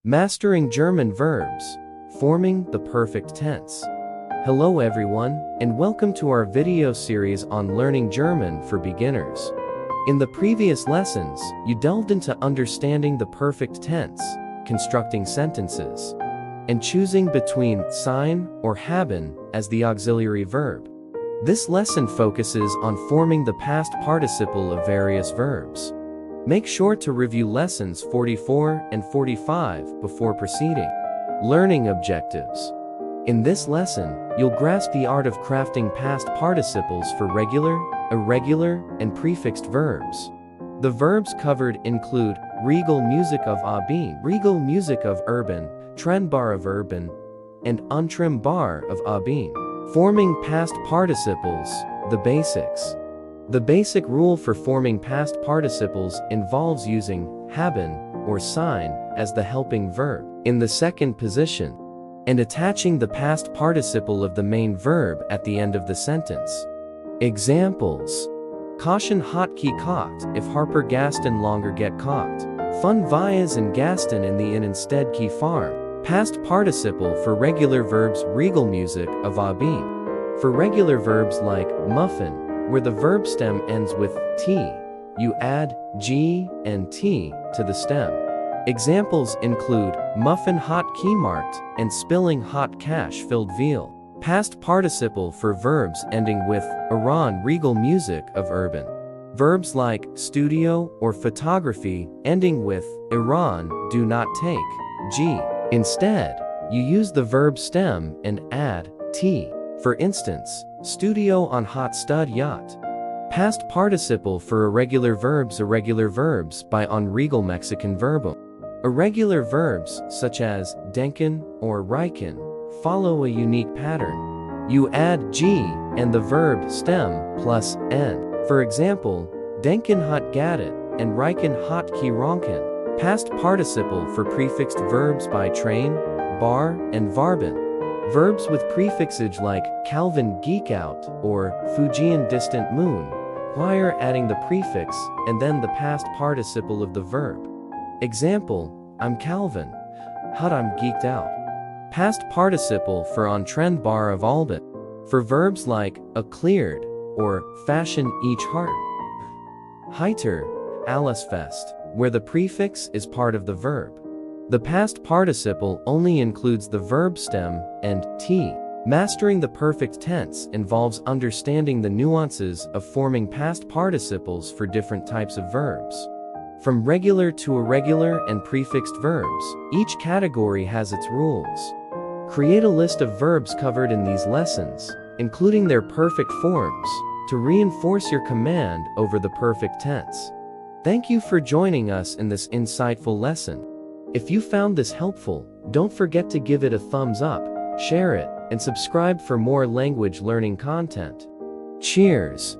Mastering German verbs, forming the perfect tense. Hello everyone, and welcome to our video series on learning German for beginners. In the previous lessons, you delved into understanding the perfect tense, constructing sentences, and choosing between sein or haben as the auxiliary verb. This lesson focuses on forming the past participle of various verbs. Make sure to review lessons 44 and 45 before proceeding. Learning objectives. In this lesson, you'll grasp the art of crafting past participles for regular, irregular, and prefixed verbs. The verbs covered include regal music of abin, regal music of urban, trennbar of urban, and untrennbar of abin. Forming past participles, the basics. The basic rule for forming past participles involves using haben or sein as the helping verb in the second position, and attaching the past participle of the main verb at the end of the sentence. Examples: Caution hotkey cocked if Harper Gaston longer get cocked. Fun vias and Gaston in the inn instead key farm. Past participle for regular verbs regal music of abin. For regular verbs like muffin, where the verb stem ends with t, you add g and t to the stem. Examples include muffin hot key marked and spilling hot cash filled veal. Past participle for verbs ending with Iran regal music of urban. Verbs like studio or photography ending with Iran do not take g. Instead, you use the verb stem and add t. For instance, studio on hot stud yacht. Past participle for irregular verbs by on regal Mexican verbum. Irregular verbs such as denken or reichen follow a unique pattern. You add g and the verb stem plus n. For example, denken hat gadet and reichen hat ki ronken. Past participle for prefixed verbs by train, bar, and varben. Verbs with prefixage like Calvin geek out or Fujian distant moon require adding the prefix and then the past participle of the verb. Example: I'm Calvin, hut I'm geeked out. Past participle for on trennbar of Albin. For verbs like a cleared or fashion each heart. Heiter, alles fest, where the prefix is part of the verb. The past participle only includes the verb stem and t. Mastering the perfect tense involves understanding the nuances of forming past participles for different types of verbs. From regular to irregular and prefixed verbs, each category has its rules. Create a list of verbs covered in these lessons, including their perfect forms, to reinforce your command over the perfect tense. Thank you for joining us in this insightful lesson. If you found this helpful, don't forget to give it a thumbs up, share it, and subscribe for more language learning content. Cheers!